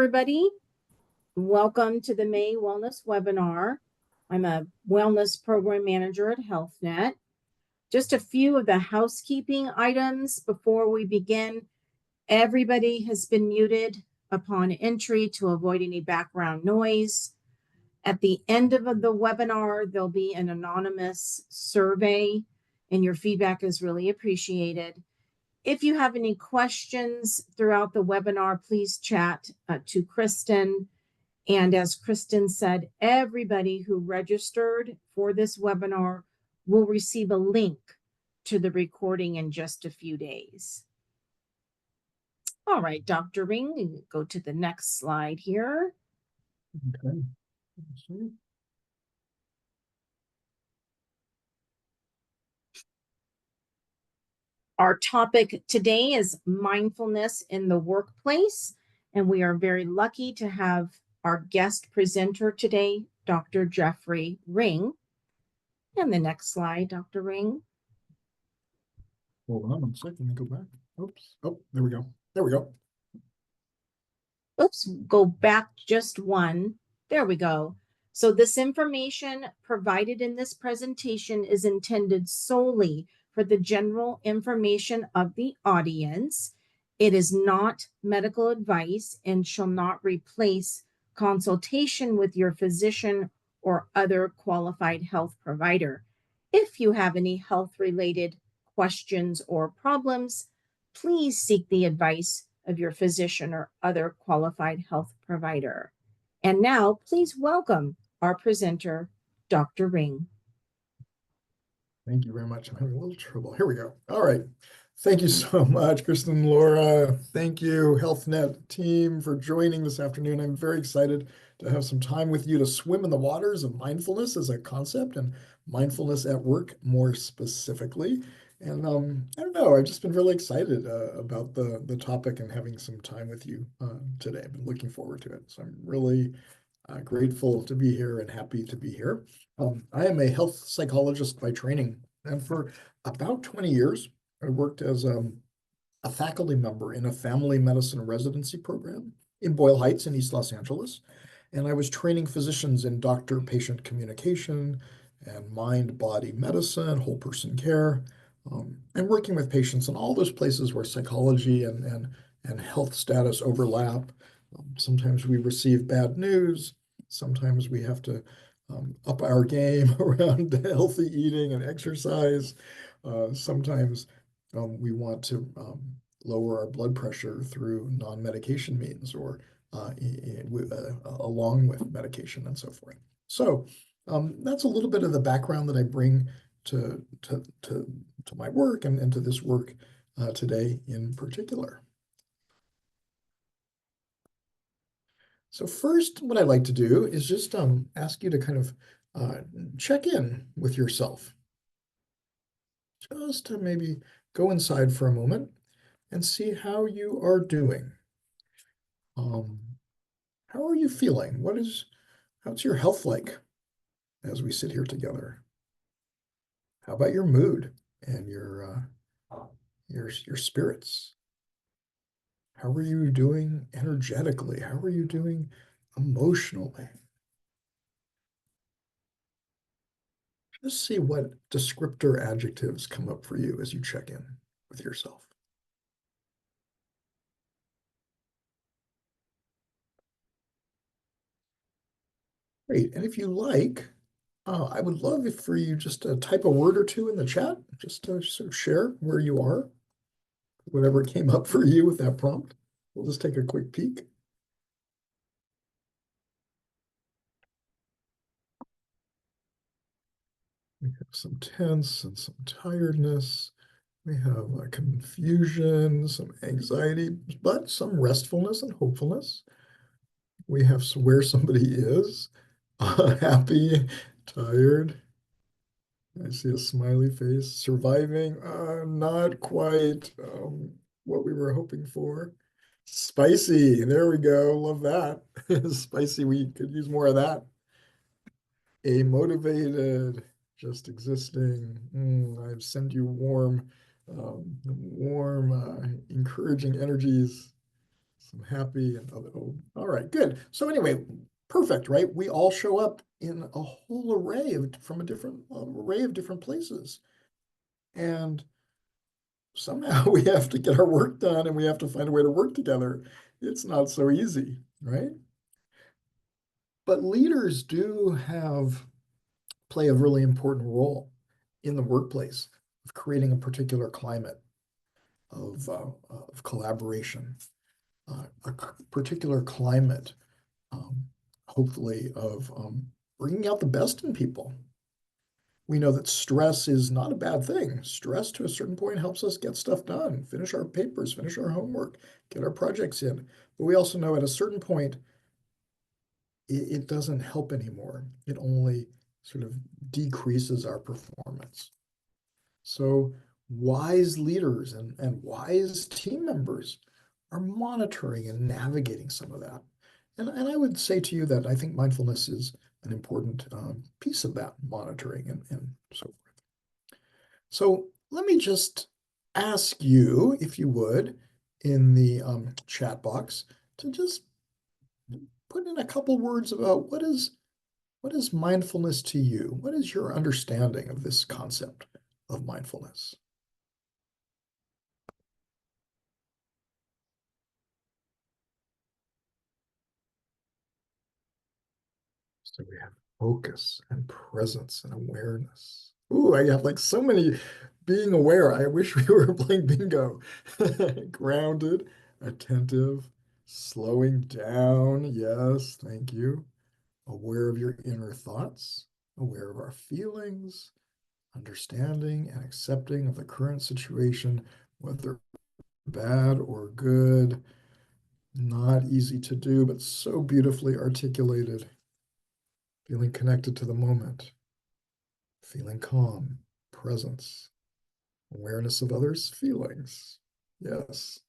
everybody. Welcome to the May Wellness webinar. I'm a wellness program manager at HealthNet. Just a few of the housekeeping items before we begin. Everybody has been muted upon entry to avoid any background noise. At the end of the webinar, there'll be an anonymous survey, and your feedback is really appreciated. If you have any questions throughout the webinar, please chat to Kristen. And as Kristen said, everybody who registered for this webinar will receive a link to the recording in just a few days. All right, Dr. Ring, go to the next slide here. Okay. Our topic today is mindfulness in the workplace, and we are very lucky to have our guest presenter today, Dr. Jeffrey Ring. And the next slide, Dr. Ring. Hold on one second, let me go back. Oops. Oh, there we go. There we go. Oops, go back just one. There we go. So this information provided in this presentation is intended solely for the general information of the audience. It is not medical advice and shall not replace consultation with your physician or other qualified health provider. If you have any health-related questions or problems, please seek the advice of your physician or other qualified health provider. And now, please welcome our presenter, Dr. Ring. Thank you very much. I'm having a little trouble. Here we go. All right. Thank you so much, Kristen and Laura. Thank you, HealthNet team, for joining this afternoon. I'm very excited to have some time with you to swim in the waters of mindfulness as a concept and mindfulness at work more specifically. And I don't know, I've just been really excited about the topic and having some time with you today. I've been looking forward to it. So I'm really grateful to be here and happy to be here. I am a health psychologist by training, and for about 20 years, I worked as a faculty member in a family medicine residency program in Boyle Heights in East Los Angeles. And I was training physicians in doctor-patient communication and mind-body medicine, whole person care, and working with patients in all those places where psychology and health status overlap. Sometimes we receive bad news. Sometimes we have to up our game around healthy eating and exercise. Sometimes we want to lower our blood pressure through non-medication means or along with medication and so forth. So that's a little bit of the background that I bring to my work and to this work today in particular. So first, what I'd like to do is just ask you to kind of check in with yourself. Just to maybe go inside for a moment and see how you are doing. How are you feeling? How's your health like as we sit here together? How about your mood and your spirits? How are you doing energetically? How are you doing emotionally? Just see what descriptor adjectives come up for you as you check in with yourself. Great. And if you like, I would love for you just to type a word or two in the chat, just to sort of share where you are, whatever came up for you with that prompt. We'll just take a quick peek. We have some tense and some tiredness. We have confusion, some anxiety, but some restfulness and hopefulness. We have where somebody is, happy, tired. I see a smiley face, surviving, not quite what we were hoping for. Spicy, there we go, love that. Spicy, we could use more of that. A motivated, just existing. I send you warm, encouraging energies. Some happy and other. Oh, all right, good. So anyway, perfect, right? We all show up in a whole array of from a different array of different places, and somehow we have to get our work done, and we have to find a way to work together. It's not so easy, right? But leaders do have play a really important role in the workplace of creating a particular climate of collaboration, a particular climate, um, hopefully, of bringing out the best in people. We know that stress is not a bad thing. Stress to a certain point helps us get stuff done, finish our papers, finish our homework, get our projects in. But we also know at a certain point, it doesn't help anymore. It only sort of decreases our performance. So wise leaders and wise team members are monitoring and navigating some of that. And I would say to you that I think mindfulness is an important piece of that monitoring and so forth. So let me just ask you, if you would, in the chat box, to just put in a couple words about what is mindfulness to you? What is your understanding of this concept of mindfulness? So we have focus and presence and awareness. Ooh, I have like so many being aware. I wish we were playing bingo. Grounded, attentive, slowing down. Yes, thank you. Aware of your inner thoughts, aware of our feelings, understanding and accepting of the current situation, whether bad or good. Not easy to do, but so beautifully articulated. Feeling connected to the moment, feeling calm, presence, awareness of others' feelings. Yes,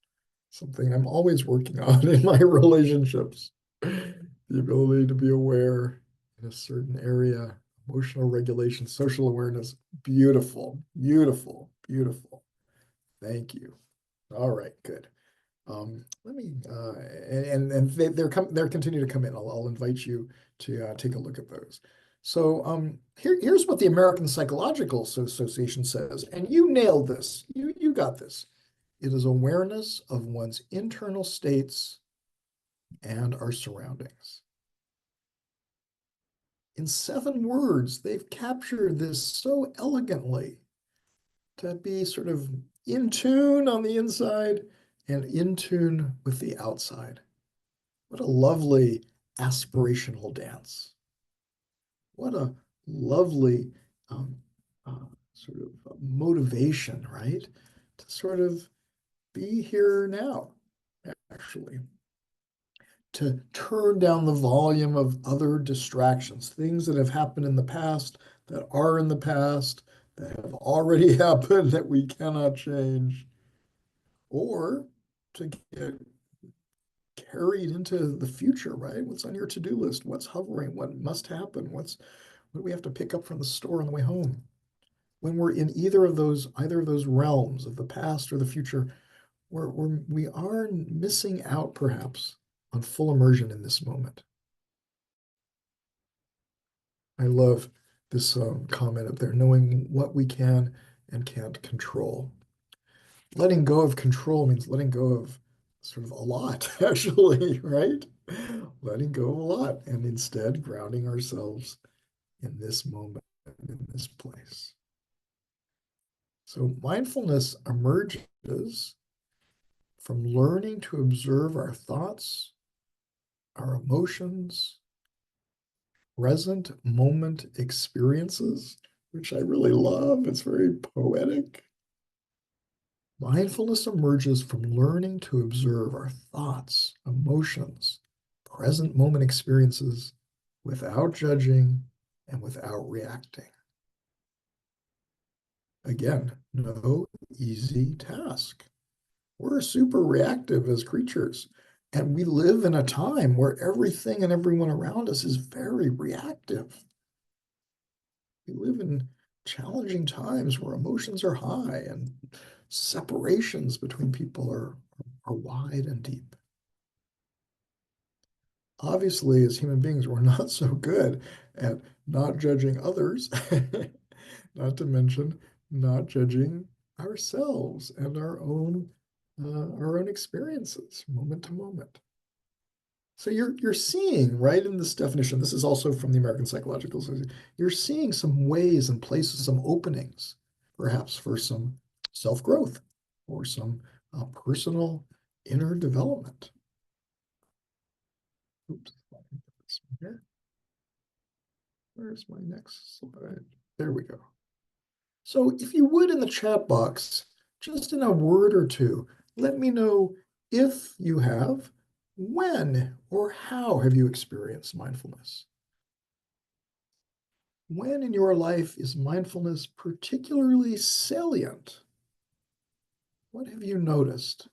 something I'm always working on in my relationships. The ability to be aware in a certain area, emotional regulation, social awareness. Beautiful, beautiful, beautiful. Thank you. All right, good. Let me and they're continue to come in. I'll invite you to take a look at those. So here's what the American Psychological Association says, and you nailed this. You got this. It is awareness of one's internal states and our surroundings. In 7 words, they've captured this so elegantly to be sort of in tune on the inside and in tune with the outside. What a lovely aspirational dance. What a lovely um, sort of motivation, right? To sort of be here now, actually. To turn down the volume of other distractions, things that have happened in the past, that are in the past, that have already happened that we cannot change, or to get carried into the future, right? What's on your to-do list? What's hovering? What must happen? What do we have to pick up from the store on the way home? When we're in either of those realms of the past or the future, we are missing out perhaps on full immersion in this moment. I love this comment up there, knowing what we can and can't control. Letting go of control means letting go of sort of a lot, actually, right? Letting go of a lot and instead grounding ourselves in this moment, in this place. So mindfulness emerges from learning to observe our thoughts, our emotions, present moment experiences, which I really love. It's very poetic. Mindfulness emerges from learning to observe our thoughts, emotions, present moment experiences without judging and without reacting. Again, no easy task. We're super reactive as creatures, and we live in a time where everything and everyone around us is very reactive. We live in challenging times where emotions are high and separations between people are wide and deep. obviously, as human beings, we're not so good at not judging others, not to mention not judging ourselves and our own experiences moment to moment. So you're seeing right in this definition, this is also from the American Psychological Association, you're seeing some ways and places, some openings, perhaps for some self-growth or some personal inner development. Oops, here. Where's my next slide? There we go. So if you would in the chat box, just in a word or two, let me know if you have, when or how have you experienced mindfulness? When in your life is mindfulness particularly salient? What have you noticed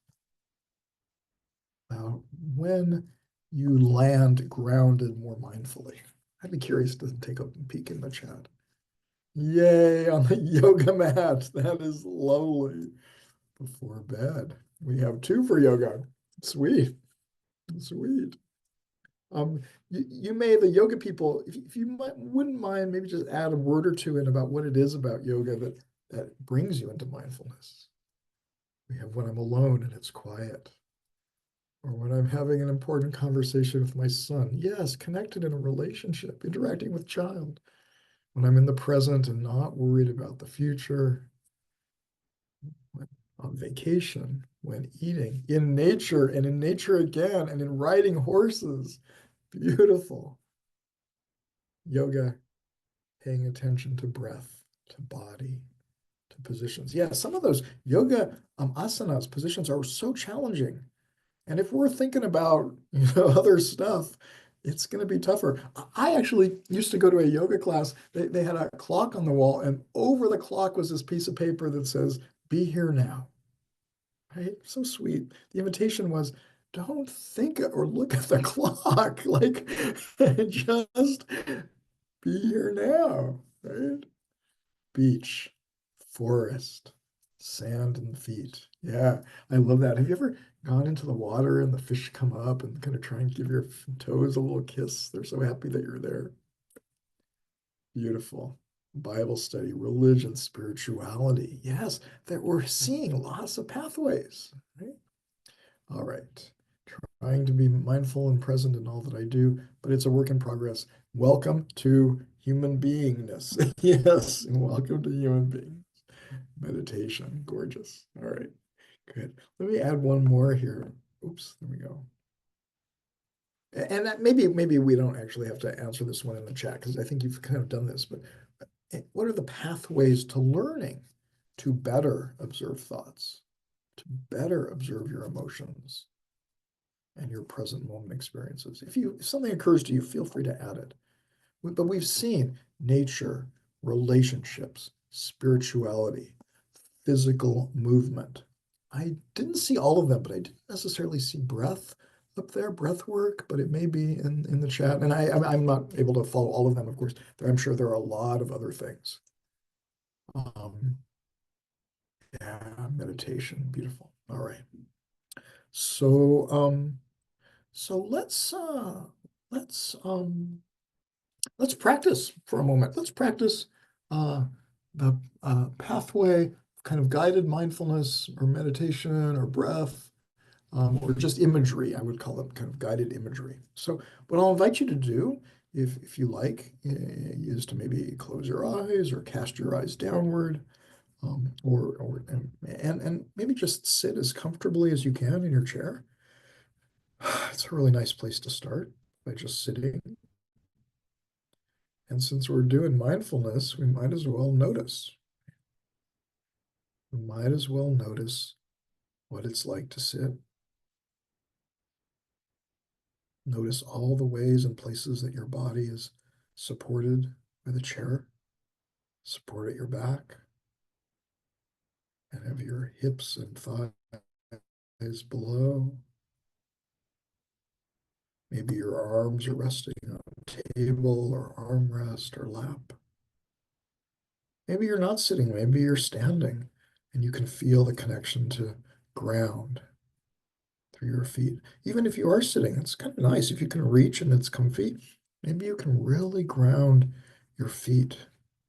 about when you land grounded more mindfully? I'd be curious to take a peek in the chat. Yay, on the yoga mat. That is lovely. Before bed. We have two for yoga. Sweet. Sweet. You may, the yoga people, if you wouldn't mind, maybe just add a word or two in about what it is about yoga that brings you into mindfulness. We have when I'm alone and it's quiet, or when I'm having an important conversation with my son. Yes, connected in a relationship, interacting with child. When I'm in the present and not worried about the future. When on vacation, when eating, in nature and in nature again, and in riding horses. Beautiful. Yoga, paying attention to breath, to body, to positions. Yeah, some of those yoga asanas, positions are so challenging. And if we're thinking about other stuff, it's going to be tougher. I actually used to go to a yoga class. They had a clock on the wall, and over the clock was this piece of paper that says, "Be here now." Right? So sweet. The invitation was, don't think or look at the clock. Like, just be here now, right? Beach, forest, sand and feet. Yeah, I love that. Have you ever gone into the water and the fish come up and kind of try and give your toes a little kiss? They're so happy that you're there. Beautiful. Bible study, religion, spirituality. Yes, that we're seeing lots of pathways, right? All right. Trying to be mindful and present in all that I do, but it's a work in progress. Welcome to human beingness. Yes, and welcome to human being. Meditation. Gorgeous. All right. Good. Let me add one more here. Oops, there we go. And that maybe we don't actually have to answer this one in the chat because I think you've kind of done this, but what are the pathways to learning to better observe thoughts, to better observe your emotions and your present moment experiences? If something occurs to you, feel free to add it. But we've seen nature, relationships, spirituality, physical movement. I didn't see all of them, but I didn't necessarily see breath up there, breath work, but it may be in the chat. And I'm not able to follow all of them, of course. I'm sure there are a lot of other things. Yeah, meditation, beautiful. All right. So so let's let's practice for a moment. Let's practice the pathway, kind of guided mindfulness or meditation or breath, or just imagery. I would call it kind of guided imagery. So what I'll invite you to do, if you like, is to maybe close your eyes or cast your eyes downward, and maybe just sit as comfortably as you can in your chair. It's a really nice place to start by just sitting. And since we're doing mindfulness, we might as well notice. We might as well notice what it's like to sit. Notice all the ways and places that your body is supported by the chair. Support at your back, and have your hips and thighs below. Maybe your arms are resting on a table or armrest or lap. Maybe you're not sitting, maybe you're standing, and you can feel the connection to ground through your feet. Even if you are sitting, it's kind of nice. If you can reach and it's comfy, maybe you can really ground your feet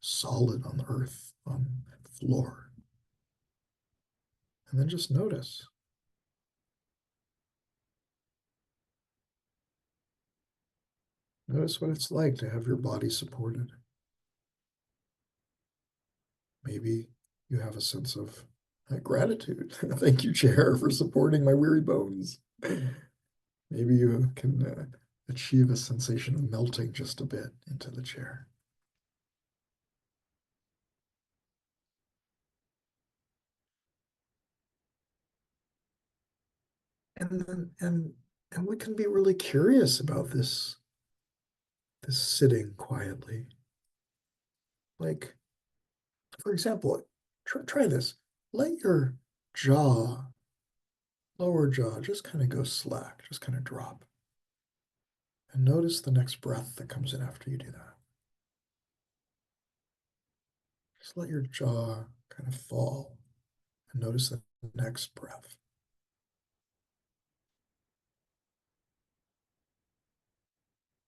solid on the earth, on the floor. And then just notice. Notice what it's like to have your body supported. Maybe you have a sense of gratitude. Thank you, chair, for supporting my weary bones. Maybe you can achieve a sensation of melting just a bit into the chair. And then and we can be really curious about this sitting quietly. Like, for example, try this. Let your jaw, lower jaw, just kind of go slack, just kind of drop. And notice the next breath that comes in after you do that. Just let your jaw kind of fall and notice the next breath.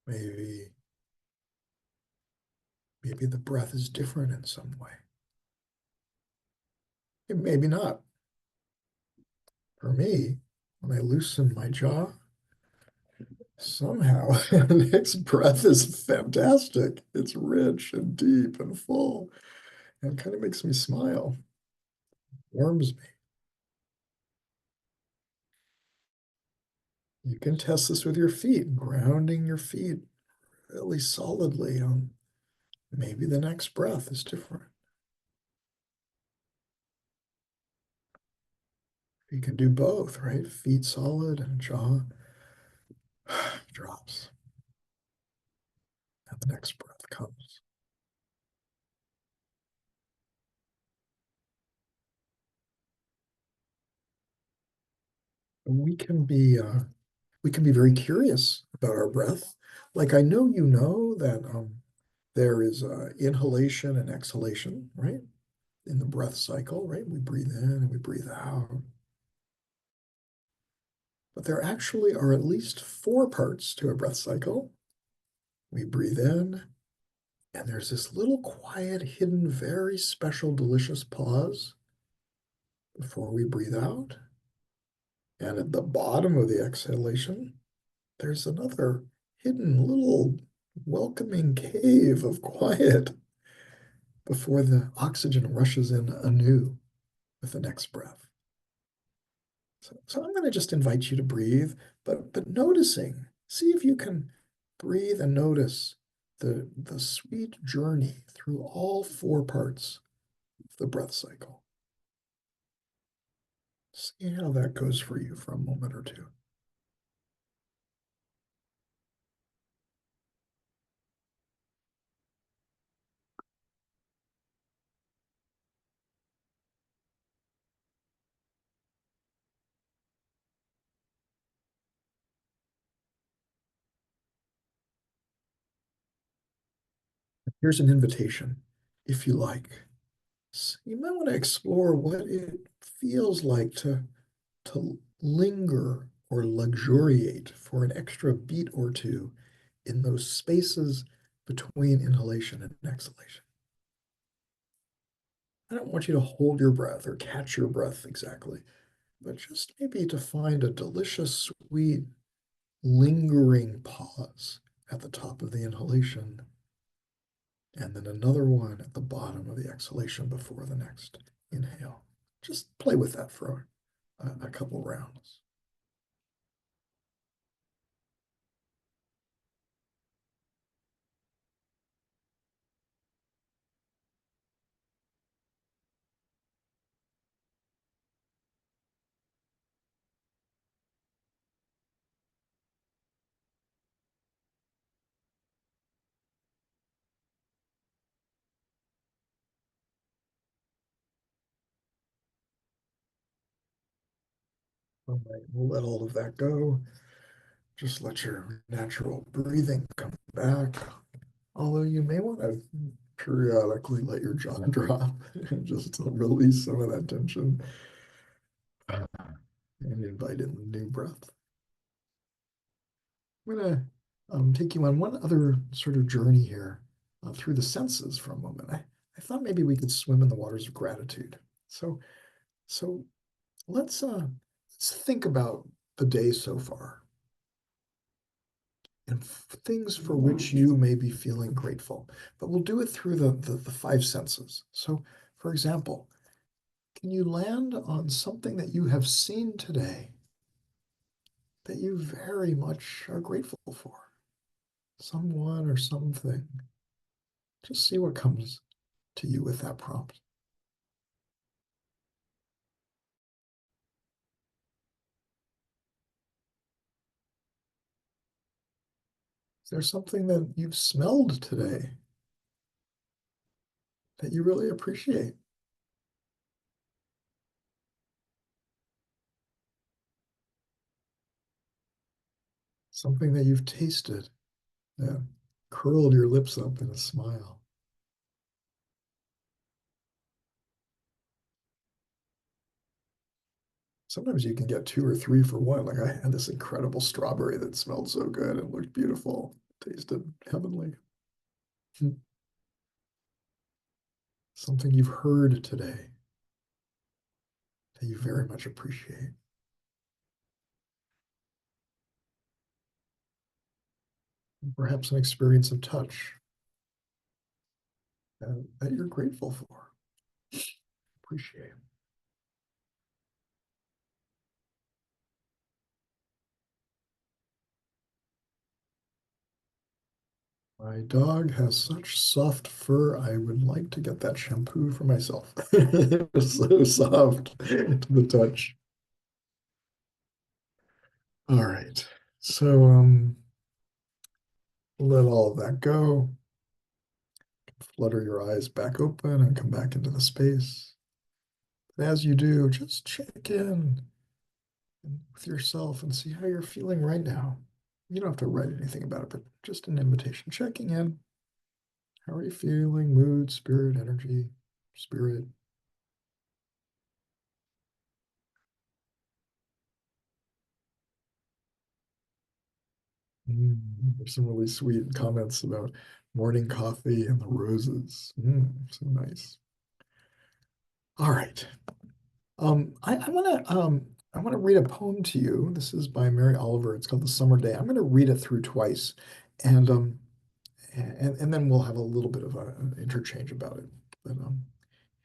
Maybe, maybe the breath is different in some way. Maybe not. For me, when I loosen my jaw, somehow the next breath is fantastic. It's rich and deep and full and kind of makes me smile, warms me. You can test this with your feet, grounding your feet really solidly on maybe the next breath is different. You can do both, right? Feet solid and jaw drops. And the next breath comes. We can be very curious about our breath. Like I know you know that there is inhalation and exhalation, right? In the breath cycle, right? We breathe in and we breathe out. But there actually are at least four parts to a breath cycle. We breathe in, and there's this little quiet, hidden, very special, delicious pause before we breathe out. And at the bottom of the exhalation, there's another hidden little welcoming cave of quiet before the oxygen rushes in anew with the next breath. So I'm going to just invite you to breathe, but noticing, see if you can breathe and notice the sweet journey through all four parts of the breath cycle. See how that goes for you for a moment or two. Here's an invitation, if you like. You might want to explore what it feels like to linger or luxuriate for an extra beat or two in those spaces between inhalation and exhalation. I don't want you to hold your breath or catch your breath exactly, but just maybe to find a delicious, sweet, lingering pause at the top of the inhalation, and then another one at the bottom of the exhalation before the next inhale. Just play with that for a couple rounds. All right, we'll let all of that go. Just let your natural breathing come back. Although you may want to periodically let your jaw drop and just release some of that tension. And invite in the new breath. I'm going to take you on one other sort of journey here through the senses for a moment. I thought maybe we could swim in the waters of gratitude. So let's think about the day so far and things for which you may be feeling grateful. But we'll do it through the five senses. So, for example, can you land on something that you have seen today that you very much are grateful for? Someone or something. Just see what comes to you with that prompt. Is there something that you've smelled today that you really appreciate? Something that you've tasted that curled your lips up in a smile? Sometimes you can get two or three for one. Like I had this incredible strawberry that smelled so good and looked beautiful, tasted heavenly. Something you've heard today that you very much appreciate. Perhaps an experience of touch that you're grateful for, appreciate. My dog has such soft fur. I would like to get that shampoo for myself. It was so soft to the touch. All right. So let all of that go. Flutter your eyes back open and come back into the space. But as you do, just check in with yourself and see how you're feeling right now. You don't have to write anything about it, but just an invitation, checking in. How are you feeling? Mood, spirit, energy, spirit. There's some really sweet comments about morning coffee and the roses. So nice. All right. I want to read a poem to you. This is by Mary Oliver. It's called The Summer Day. I'm going to read it through twice, and and then we'll have a little bit of an interchange about it. But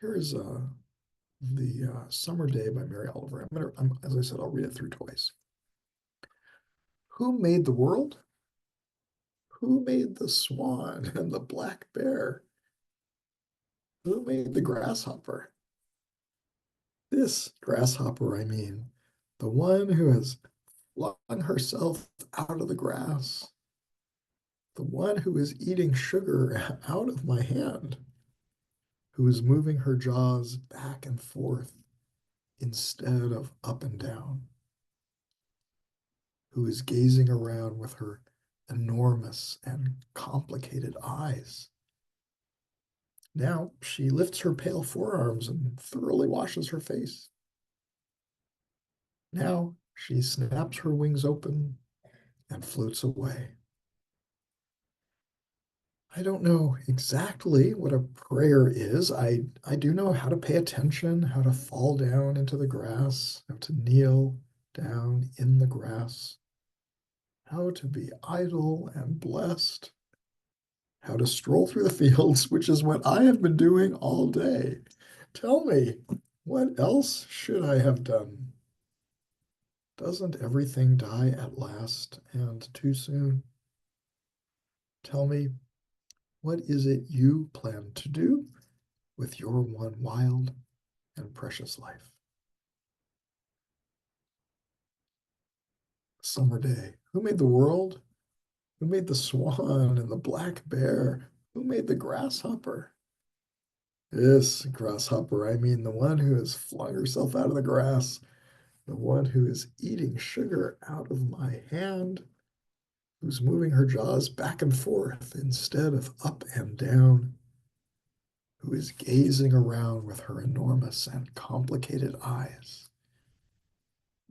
here is the Summer Day by Mary Oliver. As I said, I'll read it through twice. Who made the world? Who made the swan and the black bear? Who made the grasshopper? This grasshopper, I mean, the one who has flung herself out of the grass, the one who is eating sugar out of my hand, who is moving her jaws back and forth instead of up and down, who is gazing around with her enormous and complicated eyes. Now she lifts her pale forearms and thoroughly washes her face. Now she snaps her wings open and floats away. I don't know exactly what a prayer is. I do know how to pay attention, how to fall down into the grass, how to kneel down in the grass, how to be idle and blessed, how to stroll through the fields, which is what I have been doing all day. Tell me, what else should I have done? Doesn't everything die at last and too soon? Tell me, what is it you plan to do with your one wild and precious life? Summer day. Who made the world? Who made the swan and the black bear? Who made the grasshopper? This grasshopper, I mean the one who has flung herself out of the grass, the one who is eating sugar out of my hand, who's moving her jaws back and forth instead of up and down, who is gazing around with her enormous and complicated eyes.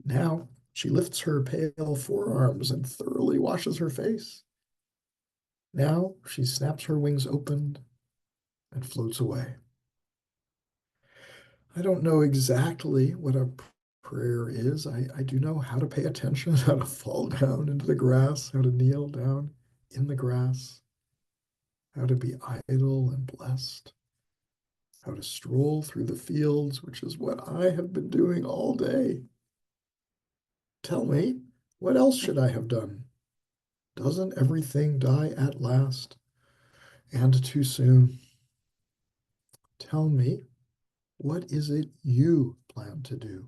Now she lifts her pale forearms and thoroughly washes her face. Now she snaps her wings open and floats away. I don't know exactly what a prayer is. I do know how to pay attention, how to fall down into the grass, how to kneel down in the grass, how to be idle and blessed, how to stroll through the fields, which is what I have been doing all day. Tell me, what else should I have done? Doesn't everything die at last and too soon? Tell me, what is it you plan to do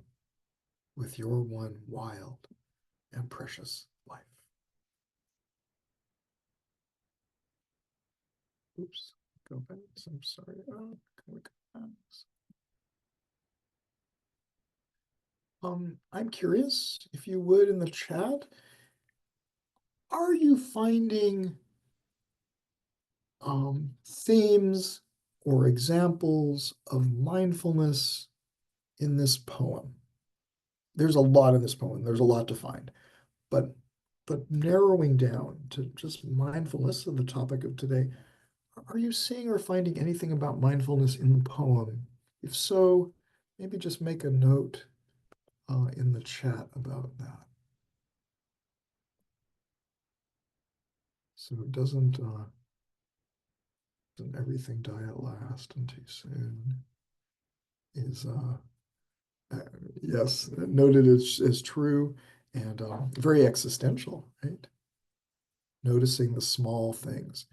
with your one wild and precious life? Oops, go back. I'm sorry. Can we go back? I'm curious if you would in the chat, are you finding themes or examples of mindfulness in this poem? There's a lot in this poem. There's a lot to find, but narrowing down to just mindfulness of the topic of today, are you seeing or finding anything about mindfulness in the poem? If so, maybe just make a note in the chat about that. So it doesn't everything die at last and too soon is yes, noted as true and very existential, right? Noticing the small things.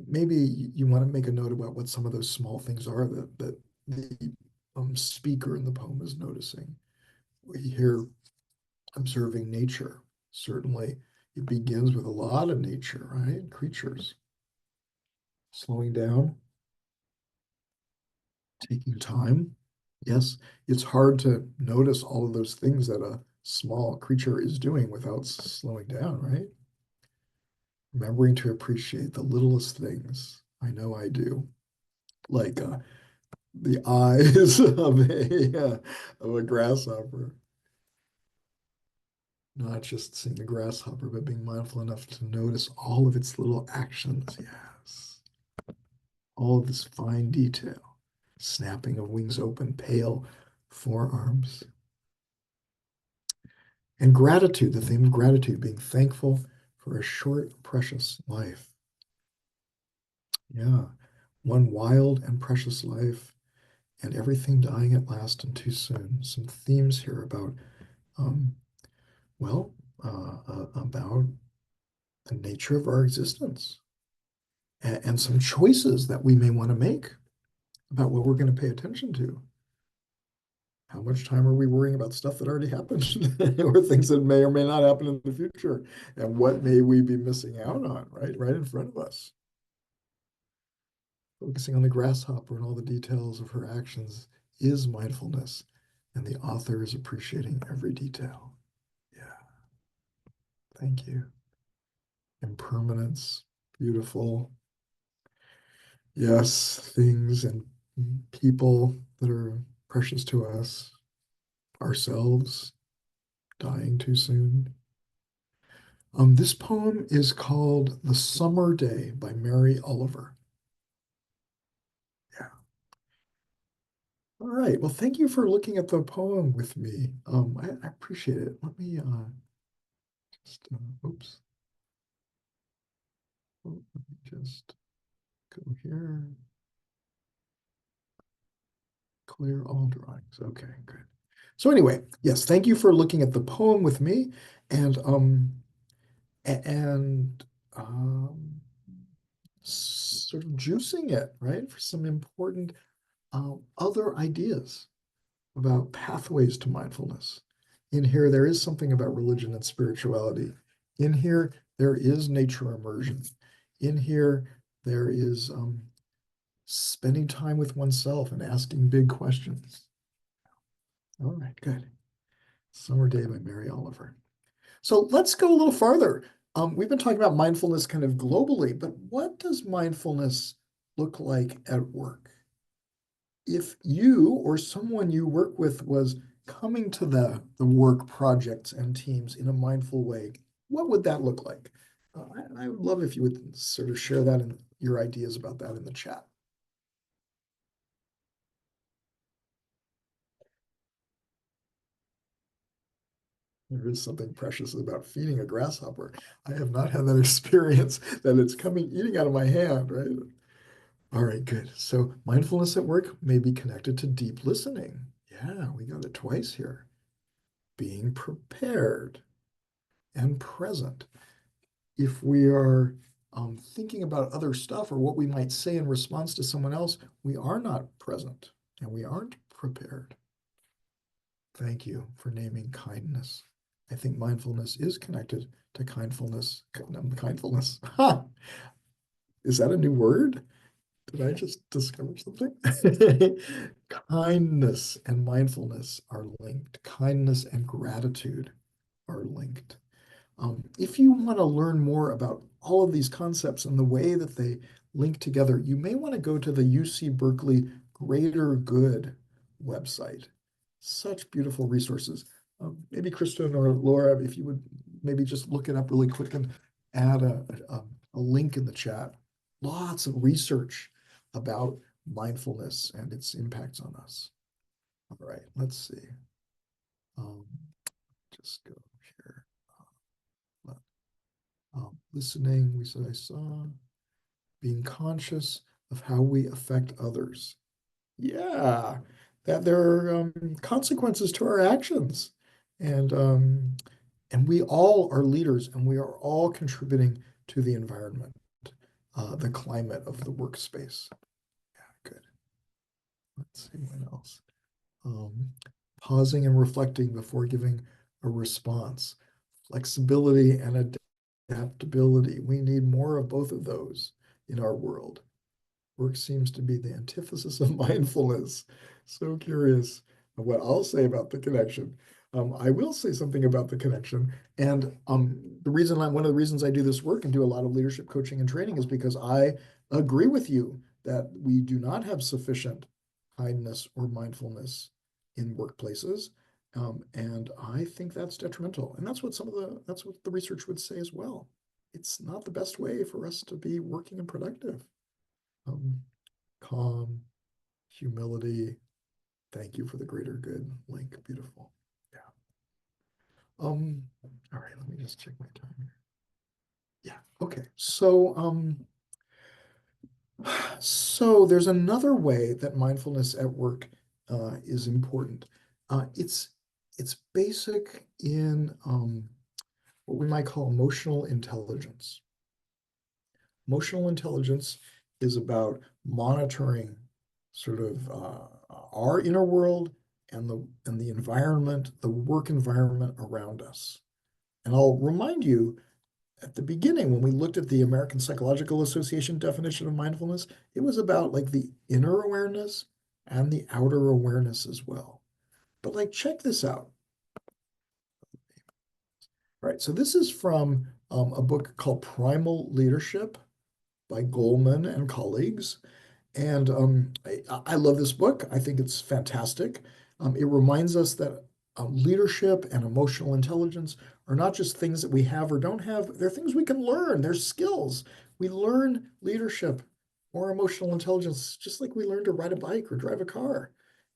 Maybe you want to make a note about what some of those small things are that the speaker in the poem is noticing. We hear observing nature. Certainly, it begins with a lot of nature, right? Creatures. Slowing down, taking time. Yes, it's hard to notice all of those things that a small creature is doing without slowing down, right? Remembering to appreciate the littlest things. I know I do. Like the eyes of a grasshopper. Not just seeing the grasshopper, but being mindful enough to notice all of its little actions. Yes. All of this fine detail. Snapping of wings open, pale forearms. And gratitude, the theme of gratitude, being thankful for a short, precious life. Yeah. One wild and precious life, and everything dying at last and too soon. Some themes here about, um, well, about the nature of our existence and some choices that we may want to make about what we're going to pay attention to. How much time are we worrying about stuff that already happened or things that may or may not happen in the future? And what may we be missing out on, right? Right in front of us. Focusing on the grasshopper and all the details of her actions is mindfulness. And the author is appreciating every detail. Yeah. Thank you. Impermanence, beautiful. Yes, things and people that are precious to us, ourselves, dying too soon. This poem is called The Summer Day by Mary Oliver. Yeah. All right. Well, thank you for looking at the poem with me. I appreciate it. Let me just, oops. Oh, let me just go here. Clear all drawings. Okay, good. So anyway, yes, thank you for looking at the poem with me and and um, sort of juicing it, right, for some important other ideas about pathways to mindfulness. In here, there is something about religion and spirituality. In here, there is nature immersion. In here, there is spending time with oneself and asking big questions. All right, good. Summer Day by Mary Oliver. So let's go a little farther. We've been talking about mindfulness kind of globally, but what does mindfulness look like at work? If you or someone you work with was coming to the work projects and teams in a mindful way, what would that look like? I would love if you would sort of share that and your ideas about that in the chat. There is something precious about feeding a grasshopper. I have not had that experience that it's coming eating out of my hand, right? All right, good. So mindfulness at work may be connected to deep listening. Yeah, we got it twice here. Being prepared and present. If we are thinking about other stuff or what we might say in response to someone else, we are not present and we aren't prepared. Thank you for naming kindness. I think mindfulness is connected to kindfulness. Kindfulness. Ha! Is that a new word? Did I just discover something? Kindness and mindfulness are linked. Kindness and gratitude are linked. If you want to learn more about all of these concepts and the way that they link together, you may want to go to the UC Berkeley Greater Good website. Such beautiful resources. Maybe Kristen or Laura, if you would maybe just look it up really quick and add a link in the chat. Lots of research about mindfulness and its impacts on us. All right, let's see. Just go here. Listening, we said I saw. Being conscious of how we affect others. Yeah, that there are consequences to our actions. And we all are leaders and we are all contributing to the environment, the climate of the workspace. Yeah, good. Let's see what else. Um, Pausing and reflecting before giving a response. Flexibility and adaptability. We need more of both of those in our world. Work seems to be the antithesis of mindfulness. So curious what I'll say about the connection. I will say something about the connection. And one of the reasons I do this work and do a lot of leadership coaching and training is because I agree with you that we do not have sufficient kindness or mindfulness in workplaces. And I think that's detrimental. And that's what that's what the research would say as well. It's not the best way for us to be working and productive. Calm, humility. Thank you for the greater good link. Beautiful. Yeah. All right, let me just check my time here. Yeah, okay. So there's another way that mindfulness at work is important. It's basic in what we might call emotional intelligence. Emotional intelligence is about monitoring sort of our inner world and the environment, the work environment around us. And I'll remind you at the beginning, when we looked at the American Psychological Association definition of mindfulness, it was about like the inner awareness and the outer awareness as well. But like, check this out. All right, so this is from a book called Primal Leadership by Goleman and colleagues. And I love this book. I think it's fantastic. It reminds us that leadership and emotional intelligence are not just things that we have or don't have. They're things we can learn. They're skills. We learn leadership or emotional intelligence just like we learn to ride a bike or drive a car.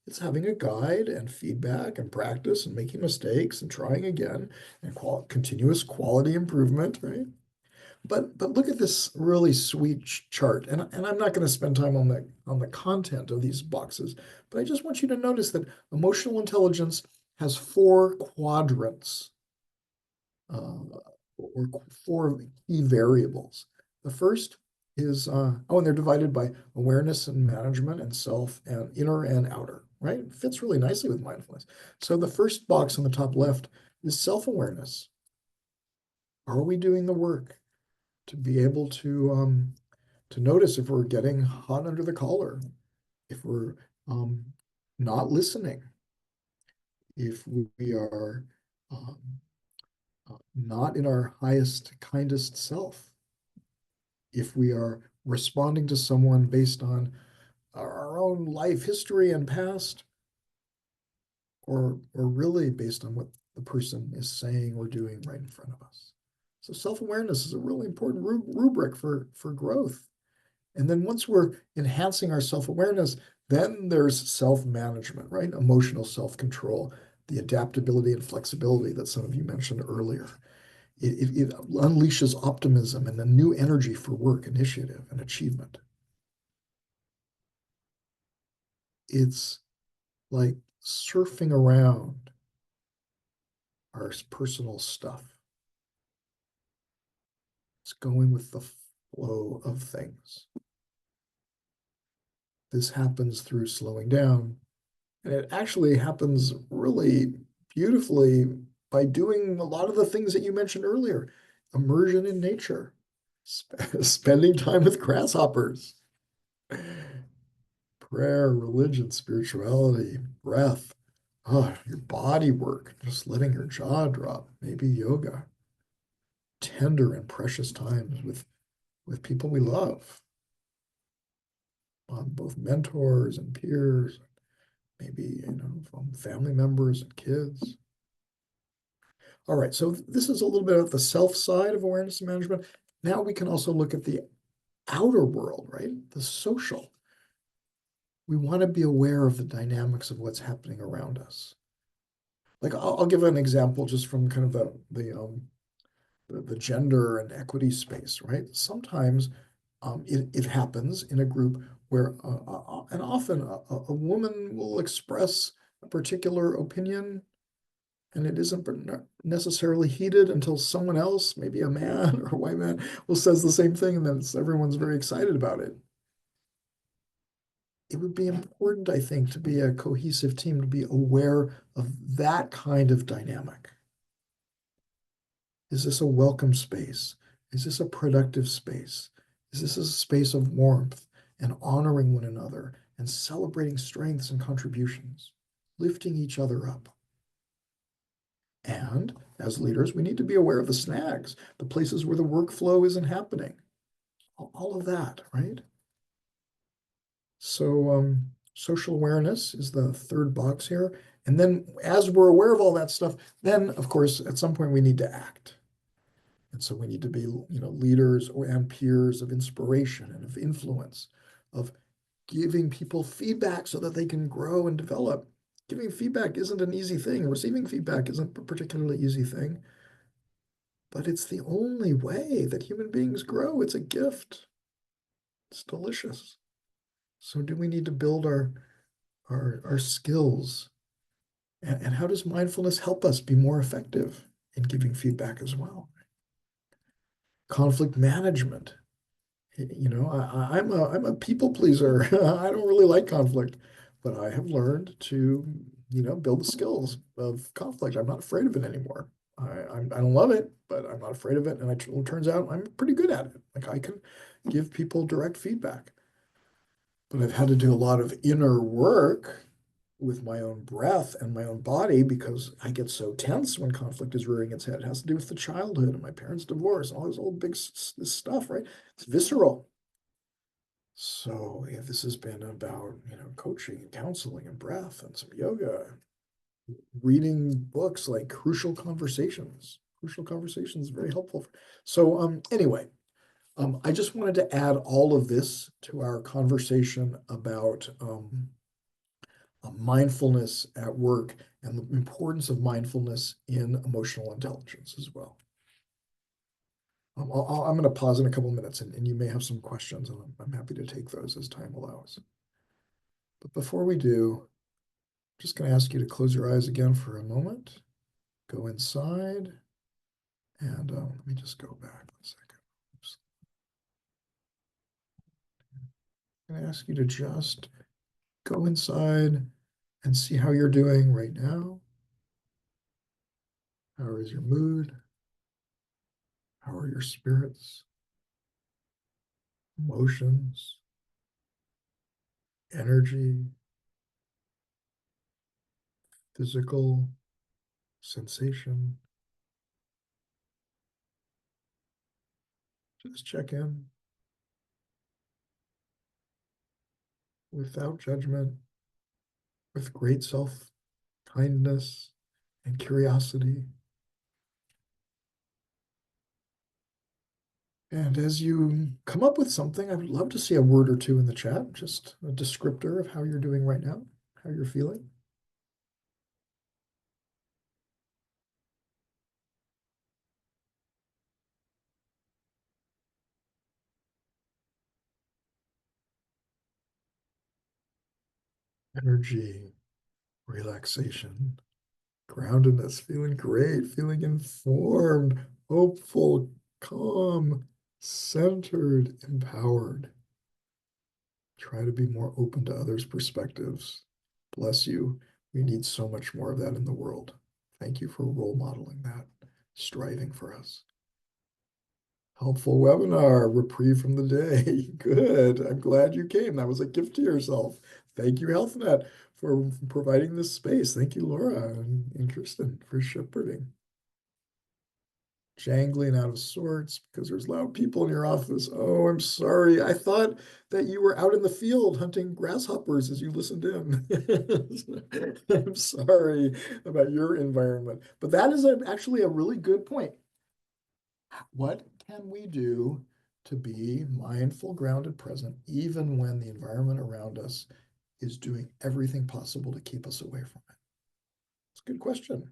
It's having a guide and feedback and practice and making mistakes and trying again and continuous quality improvement, right? But look at this really sweet chart, and I'm not going to spend time on the content of these boxes, but I just want you to notice that emotional intelligence has four quadrants, or four key variables. The first is and they're divided by awareness and management and self and inner and outer, right? It fits really nicely with mindfulness. So the first box on the top left is self-awareness. Are we doing the work to be able to notice if we're getting hot under the collar, if we're not listening, if we are um, not in our highest, kindest self, if we are responding to someone based on our own life history and past, or really based on what the person is saying or doing right in front of us. So self-awareness is a really important rubric for growth. And then once we're enhancing our self-awareness, then there's self-management, right? Emotional self-control, the adaptability and flexibility that some of you mentioned earlier. It unleashes optimism and a new energy for work, initiative, and achievement. It's like surfing around our personal stuff. It's going with the flow of things. This happens through slowing down. And it actually happens really beautifully by doing a lot of the things that you mentioned earlier. Immersion in nature, spending time with grasshoppers, prayer, religion, spirituality, breath, your body work, just letting your jaw drop, maybe yoga, tender and precious times with people we love, both mentors and peers, maybe from family members and kids. All right, so this is a little bit of the self side of awareness and management. Now we can also look at the outer world, right? The social. We want to be aware of the dynamics of what's happening around us. Like I'll give an example just from kind of the gender and equity space, right? Sometimes it happens in a group where, and often a woman will express a particular opinion, and it isn't necessarily heated until someone else, maybe a man or a white man, will says the same thing, and then everyone's very excited about it. It would be important, I think, to be a cohesive team, to be aware of that kind of dynamic. Is this a welcome space? Is this a productive space? Is this a space of warmth and honoring one another and celebrating strengths and contributions, lifting each other up? And as leaders, we need to be aware of the snags, the places where the workflow isn't happening, all of that, right? So social awareness is the third box here. And then as we're aware of all that stuff, then of course, at some point we need to act. And so we need to be, leaders and peers of inspiration and of influence, of giving people feedback so that they can grow and develop. Giving feedback isn't an easy thing. Receiving feedback isn't a particularly easy thing. But it's the only way that human beings grow. It's a gift. It's delicious. So do we need to build our skills? And how does mindfulness help us be more effective in giving feedback as well? Conflict management. I'm a people pleaser. I don't really like conflict, but I have learned to, build the skills of conflict. I'm not afraid of it anymore. I don't love it, but I'm not afraid of it. And it turns out I'm pretty good at it. Like I can give people direct feedback. But I've had to do a lot of inner work with my own breath and my own body because I get so tense when conflict is rearing its head. It has to do with the childhood and my parents' divorce and all this old big this stuff, right? It's visceral. So yeah, this has been about, coaching and counseling and breath and some yoga, reading books like Crucial Conversations. Crucial Conversations is very helpful. So anyway, I just wanted to add all of this to our conversation about mindfulness at work and the importance of mindfulness in emotional intelligence as well. I'm going to pause in a couple of minutes and you may have some questions, and I'm happy to take those as time allows. But before we do, I'm just going to ask you to close your eyes again for a moment, go inside, and let me just go back one second. Oops. I'm going to ask you to just go inside and see how you're doing right now. How is your mood? How are your spirits, emotions, energy, physical sensation? Just check in without judgment, with great self kindness, and curiosity. And as you come up with something, I would love to see a word or two in the chat, just a descriptor of how you're doing right now, how you're feeling. Energy, relaxation, groundedness, feeling great, feeling informed, hopeful, calm, centered, empowered. Try to be more open to others' perspectives. Bless you. We need so much more of that in the world. Thank you for role modeling that, striving for us. Helpful webinar, reprieve from the day. Good. I'm glad you came. That was a gift to yourself. Thank you, HealthNet, for providing this space. Thank you, Laura and Kirsten, for shepherding. Jangling out of sorts because there's loud people in your office. Oh, I'm sorry. I thought that you were out in the field hunting grasshoppers as you listened in. I'm sorry about your environment. But that is actually a really good point. What can we do to be mindful, grounded, present, even when the environment around us is doing everything possible to keep us away from it? It's a good question.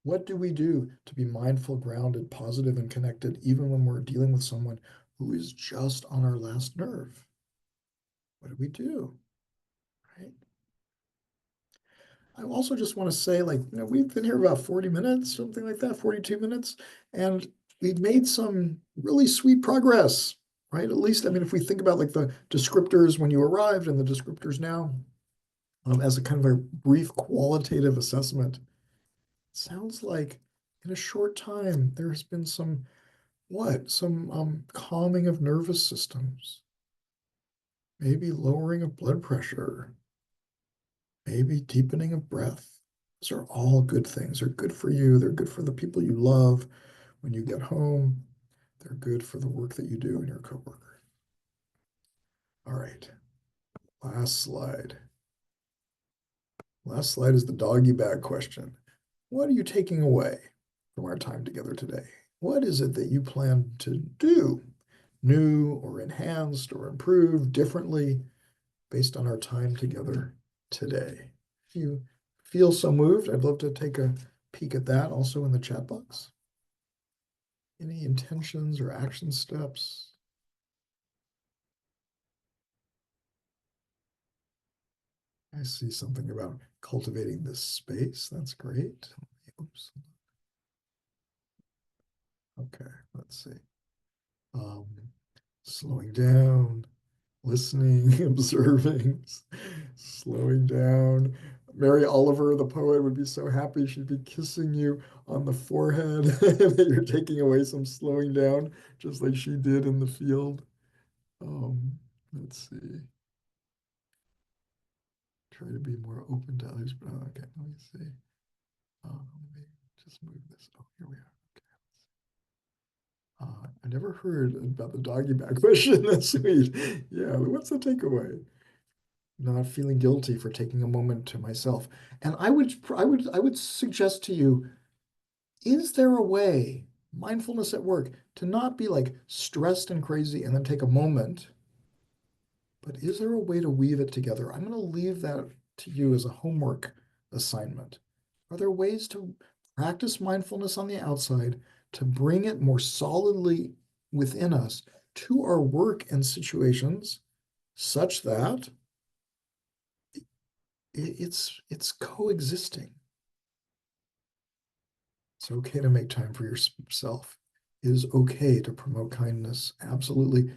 What do we do to be mindful, grounded, positive, and connected, even when we're dealing with someone who is just on our last nerve? What do we do? Right? I also just want to say, we've been here about 40 minutes, something like that, 42 minutes, and we've made some really sweet progress, right? At least, I mean, if we think about like the descriptors when you arrived and the descriptors now, as a kind of a brief qualitative assessment, it sounds like in a short time, there has been some calming of nervous systems, maybe lowering of blood pressure, maybe deepening of breath. Those are all good things. They're good for you. They're good for the people you love when you get home. They're good for the work that you do and your coworkers. All right, last slide. Last slide is the doggy bag question. What are you taking away from our time together today? What is it that you plan to do, new or enhanced or improved differently based on our time together today? If you feel so moved, I'd love to take a peek at that also in the chat box. Any intentions or action steps? I see something about cultivating this space. That's great. Oops. Okay, let's see. Um, Slowing down, listening, observing, slowing down. Mary Oliver, the poet, would be so happy. She'd be kissing you on the forehead that you're taking away some slowing down, just like she did in the field. Let's see. Try to be more open to others. But okay, let me see. Let me just move this. Oh, here we are. I never heard about the doggy bag question. That's sweet. Yeah, what's the takeaway? Not feeling guilty for taking a moment to myself. And I would suggest to you, is there a way, mindfulness at work, to not be like stressed and crazy and then take a moment, but is there a way to weave it together? I'm going to leave that to you as a homework assignment. Are there ways to practice mindfulness on the outside to bring it more solidly within us to our work and situations such that it's coexisting? It's okay to make time for yourself. It is okay to promote kindness, absolutely,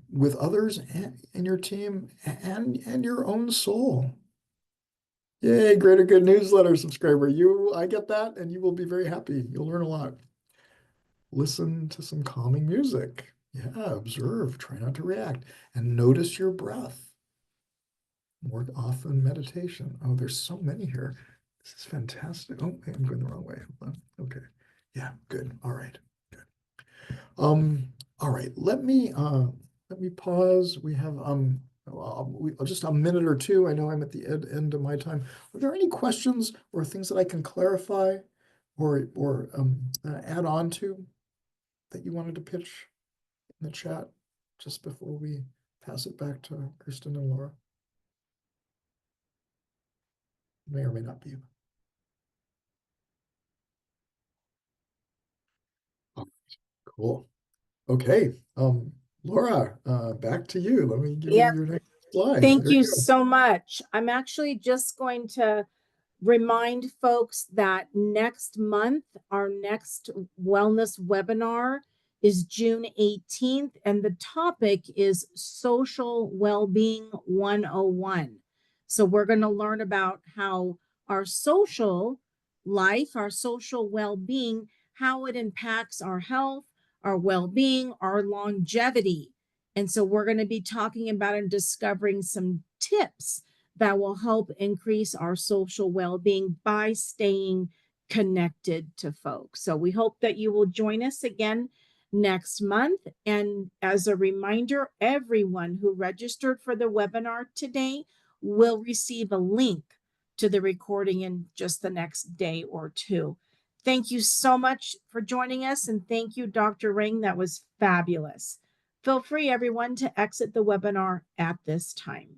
with others and in your team and your own soul. Yay, Greater Good newsletter subscriber. I get that, and you will be very happy. You'll learn a lot. Listen to some calming music. Yeah, observe, try not to react, and notice your breath. More often meditation. Oh, there's so many here. This is fantastic. Oh, I'm going the wrong way. Hold on. Okay. Yeah, good. All right. Good. All right. Let me pause. We have just a minute or two. I know I'm at the end of my time. Are there any questions or things that I can clarify or add on to that you wanted to pitch in the chat just before we pass it back to Kristen and Laura? May or may not be. Oh, cool. Okay. Laura, back to you. Let me give you Yeah, your next slide. thank There you you go. so much. I'm actually just going to remind folks that next month, our next wellness webinar is June 18th, and the topic is Social Wellbeing 101. So we're going to learn about how our social life, our social well-being, how it impacts our health, our well-being, our longevity. And so we're going to be talking about and discovering some tips that will help increase our social well-being by staying connected to folks. So we hope that you will join us again next month. And as a reminder, everyone who registered for the webinar today will receive a link to the recording in just the next day or two. Thank you so much for joining us. And thank you, Dr. Ring. That was fabulous. Feel free, everyone, to exit the webinar at this time.